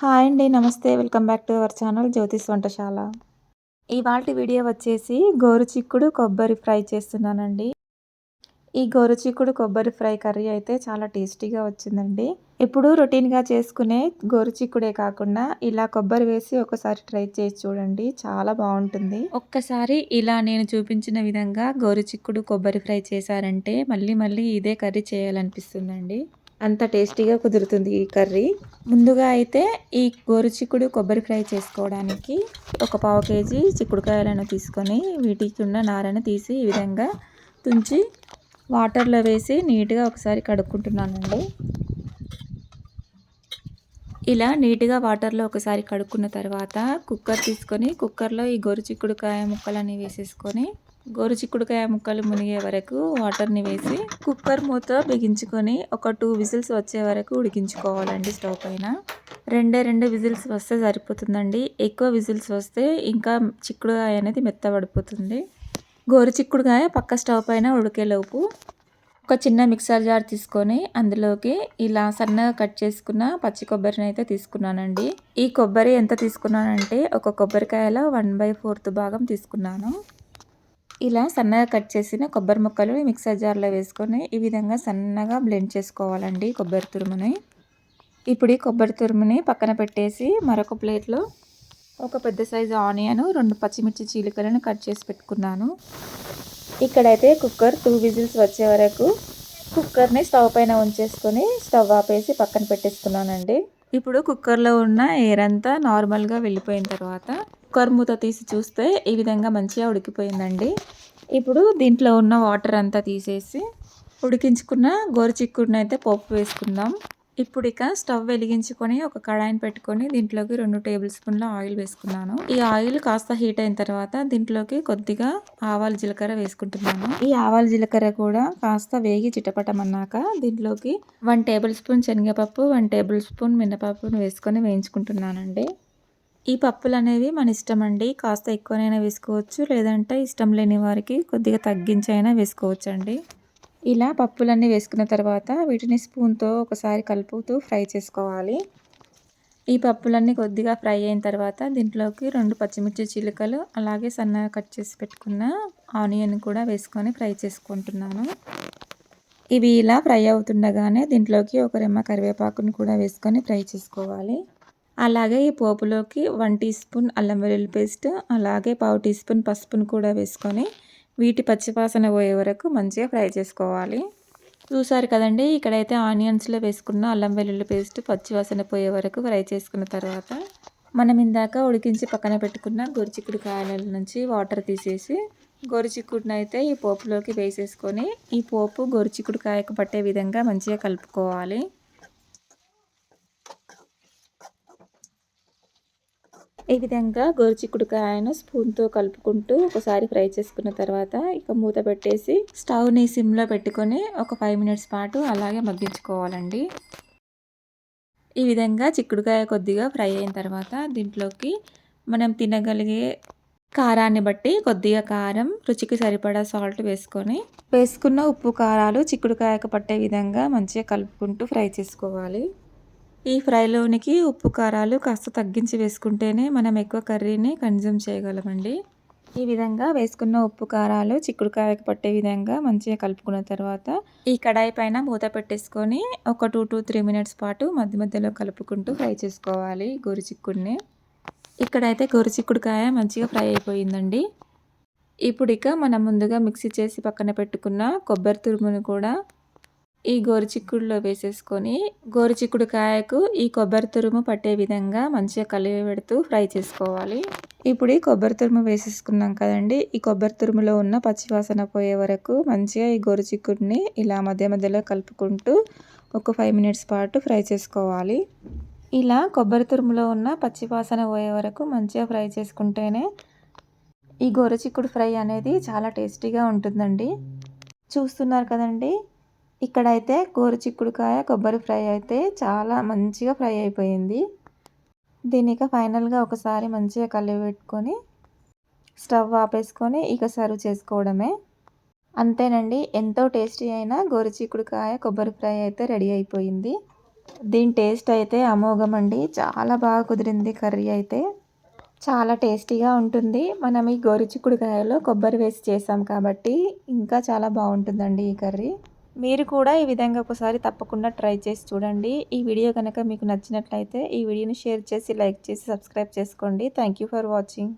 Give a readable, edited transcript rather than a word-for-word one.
Hi అండి. నమస్తే. Welcome back to our channel జ్యోతిష్ వంటశాల. ఇవాల్టి వీడియో వచ్చేసి గోరుచిక్కుడు కొబ్బరి ఫ్రై చేస్తున్నానండి. ఈ గోరుచిక్కుడు కొబ్బరి ఫ్రై కర్రీ అయితే చాలా టేస్టీగా వచ్చిందండి. ఇప్పుడు రొటీన్‌గా చేసుకునే గోరుచిక్కుడే కాకుండా ఇలా కొబ్బరి వేసి ఒకసారి ట్రై చేసి చూడండి. చాలా బావుంటుంది. ఒక్కసారి ఇలా నేను చూపించిన విధంగా గోరుచిక్కుడు కొబ్బరి ఫ్రై చేశారంటే మళ్ళీ మళ్ళీ ఇదే కర్రీ చేయాలనిపిస్తుందండి. అంత టేస్టీగా కుదురుతుంది ఈ కర్రీ. ముందుగా అయితే ఈ గోరుచిక్కుడు కొబ్బరి ఫ్రై చేసుకోవడానికి ఒక పావు కేజీ చిక్కుడుకాయలను తీసుకొని వీటికి ఉన్న నారను తీసి ఈ విధంగా తుంచి వాటర్లో వేసి నీట్గా ఒకసారి కడుక్కుంటున్నానండి. ఇలా నీట్గా వాటర్లో ఒకసారి కడుక్కున్న తర్వాత కుక్కర్ తీసుకొని కుక్కర్లో ఈ గోరుచిక్కుడుకాయ ముక్కలన్నీ వేసేసుకొని గోరుచిక్కుడుకాయ ముక్కలు మునిగే వరకు వాటర్ని వేసి కుక్కర్ మూత బిగించుకొని ఒక 2 విజిల్స్ వచ్చే వరకు ఉడికించుకోవాలండి. స్టవ్ పైన రెండు విజిల్స్ వస్తే సరిపోతుందండి. ఎక్కువ విజిల్స్ వస్తే ఇంకా చిక్కుడుకాయ అనేది మెత్తబడిపోతుంది. గోరుచిక్కుడుకాయ పక్క స్టవ్ పైన ఉడికేలోపు ఒక చిన్న మిక్సర్ జార్ తీసుకొని అందులోకి ఇలా సన్నగా కట్ చేసుకున్న పచ్చి కొబ్బరిని అయితే తీసుకున్నానండి. ఈ కొబ్బరి ఎంత తీసుకున్నానంటే ఒక కొబ్బరికాయలో 1/4 భాగం తీసుకున్నాను. ఇలా సన్నగా కట్ చేసిన కొబ్బరి ముక్కలు మిక్సర్ జార్లో వేసుకొని ఈ విధంగా సన్నగా బ్లెండ్ చేసుకోవాలండి కొబ్బరి తురుముని. ఇప్పుడు ఈ కొబ్బరి తురుముని పక్కన పెట్టేసి మరొక ప్లేట్లో ఒక పెద్ద సైజు ఆనియన్ 2 పచ్చిమిర్చి చీలికలను కట్ చేసి పెట్టుకున్నాను. ఇక్కడైతే కుక్కర్ 2 విజిల్స్ వచ్చే వరకు కుక్కర్ని స్టవ్ పైన ఉంచేసుకొని స్టవ్ ఆపేసి పక్కన పెట్టేసుకున్నానండి. ఇప్పుడు కుక్కర్లో ఉన్న ఎయిర్ అంతా నార్మల్గా వెళ్ళిపోయిన తర్వాత కుక్కర్ మూత తీసి చూస్తే ఈ విధంగా మంచిగా ఉడికిపోయిందండి. ఇప్పుడు దీంట్లో ఉన్న వాటర్ అంతా తీసేసి ఉడికించుకున్న గోరుచిక్కుడుని అయితే పోపు వేసుకుందాం. ఇప్పుడు ఇక స్టవ్ వెలిగించుకొని ఒక కడాయిని పెట్టుకొని దీంట్లోకి 2 టేబుల్ స్పూన్ల ఆయిల్ వేసుకున్నాను. ఈ ఆయిల్ కాస్త హీట్ అయిన తర్వాత దీంట్లోకి కొద్దిగా ఆవాలు జీలకర్ర వేసుకుంటున్నాను. ఈ ఆవాలు జీలకర్ర కూడా కాస్త వేగి చిటపటమన్నాక దీంట్లోకి 1 టేబుల్ స్పూన్ శనగపప్పు 1 టేబుల్ స్పూన్ మినపప్పును వేసుకొని వేయించుకుంటున్నానండి. ఈ పప్పులు అనేవి మన ఇష్టం అండి. కాస్త ఎక్కువనైనా వేసుకోవచ్చు, లేదంటే ఇష్టం లేని వారికి కొద్దిగా తగ్గించైనా వేసుకోవచ్చు అండి. ఇలా పప్పులన్నీ వేసుకున్న తర్వాత వీటిని స్పూన్తో ఒకసారి కలుపుతూ ఫ్రై చేసుకోవాలి. ఈ పప్పులన్నీ కొద్దిగా ఫ్రై అయిన తర్వాత దీంట్లోకి 2 పచ్చిమిర్చి చిలుకలు అలాగే సన్నగా కట్ చేసి పెట్టుకున్న ఆనియన్ కూడా వేసుకొని ఫ్రై చేసుకుంటున్నాను. ఇవి ఇలా ఫ్రై అవుతుండగానే దీంట్లోకి ఒక రెమ్మ కరివేపాకును కూడా వేసుకొని ఫ్రై చేసుకోవాలి. అలాగే ఈ పోపులోకి 1 టీ స్పూన్ అల్లం వెల్లుల్లి పేస్ట్ అలాగే పావు టీ స్పూన్ పసుపును కూడా వేసుకొని వీటి పచ్చివాసన పోయే వరకు మంచిగా ఫ్రై చేసుకోవాలి. చూసారు కదండి, ఇక్కడైతే ఆనియన్స్లో వేసుకున్న అల్లం వెల్లుల్లి పేస్ట్ పచ్చివాసన పోయే వరకు ఫ్రై చేసుకున్న తర్వాత మనం ఇందాక ఉడికించి పక్కన పెట్టుకున్న గోరుచిక్కుడుకాయల నుంచి వాటర్ తీసేసి గోరుచిక్కుడుని అయితే ఈ పోపులోకి వేసేసుకొని ఈ పోపు గోరుచిక్కుడుకాయకు పట్టే విధంగా మంచిగా కలుపుకోవాలి. ఈ విధంగా గోరుచిక్కుడుకాయను స్పూన్తో కలుపుకుంటూ ఒకసారి ఫ్రై చేసుకున్న తర్వాత ఇక మూత పెట్టేసి స్టవ్ని సిమ్లో పెట్టుకొని ఒక 5 మినిట్స్ పాటు అలాగే మగ్గించుకోవాలండి. ఈ విధంగా చిక్కుడుకాయ కొద్దిగా ఫ్రై అయిన తర్వాత దీంట్లోకి మనం తినగలిగే కారాన్ని బట్టి కొద్దిగా కారం, రుచికి సరిపడా సాల్ట్ వేసుకున్న ఉప్పు కారాలు చిక్కుడుకాయకు పట్టే విధంగా మంచిగా కలుపుకుంటూ ఫ్రై చేసుకోవాలి. ఈ ఫ్రైలోనికి ఉప్పు కారాలు కాస్త తగ్గించి వేసుకుంటేనే మనం ఎక్కువ కర్రీని కన్జ్యూమ్ చేయగలమండి. ఈ విధంగా వేసుకున్న ఉప్పు కారాలు చిక్కుడుకాయకు పట్టే విధంగా మంచిగా కలుపుకున్న తర్వాత ఈ కడాయి పైన మూత పెట్టేసుకొని ఒక 2 to 3 మినిట్స్ పాటు మధ్య మధ్యలో కలుపుకుంటూ ఫ్రై చేసుకోవాలి గోరుచిక్కుడిని. ఇక్కడైతే గోరుచిక్కుడుకాయ మంచిగా ఫ్రై అయిపోయిందండి. ఇప్పుడు ఇక మనం ముందుగా మిక్సీ చేసి పక్కన పెట్టుకున్న కొబ్బరి తురుమును కూడా ఈ గోరుచిక్కుడులో వేసేసుకొని గోరుచిక్కుడుకాయకు ఈ కొబ్బరి తురుము పట్టే విధంగా మంచిగా కలిపి పెడుతూ ఫ్రై చేసుకోవాలి. ఇప్పుడు ఈ కొబ్బరి తురుము వేసేసుకున్నాం కదండి, ఈ కొబ్బరి తురుములో ఉన్న పచ్చివాసన పోయే వరకు మంచిగా ఈ గోరుచిక్కుడిని ఇలా మధ్య మధ్యలో కలుపుకుంటూ ఒక 5 మినిట్స్ పాటు ఫ్రై చేసుకోవాలి. ఇలా కొబ్బరి తురుములో ఉన్న పచ్చివాసన పోయే వరకు మంచిగా ఫ్రై చేసుకుంటేనే ఈ గోరుచిక్కుడు ఫ్రై అనేది చాలా టేస్టీగా ఉంటుందండి. చూస్తున్నారు కదండి, ఇక్కడైతే గోరుచిక్కుడుకాయ కొబ్బరి ఫ్రై అయితే చాలా మంచిగా ఫ్రై అయిపోయింది. దీనికి ఫైనల్గా ఒకసారి మంచిగా కలిపెట్టుకొని స్టవ్ ఆపేసుకొని ఇక సర్వ్ చేసుకోవడమే. అంతేనండి, ఎంతో టేస్టీ అయిన గోరుచిక్కుడుకాయ కొబ్బరి ఫ్రై అయితే రెడీ అయిపోయింది. దీని టేస్ట్ అయితే అమోఘమండి. చాలా బాగా కుదిరింది కర్రీ అయితే. చాలా టేస్టీగా ఉంటుంది. మనం ఈ గోరుచిక్కుడుకాయలో కొబ్బరి వేసి చేసాం కాబట్టి ఇంకా చాలా బావుంటుందండి ఈ కర్రీ. మీరు కూడా ఈ విధంగా ఒకసారి తప్పకుండా ట్రై చేసి చూడండి. ఈ వీడియో గనక మీకు నచ్చినట్లయితే ఈ వీడియోని షేర్ చేసి, లైక్ చేసి, సబ్స్క్రైబ్ చేసుకోండి. Thank you for watching.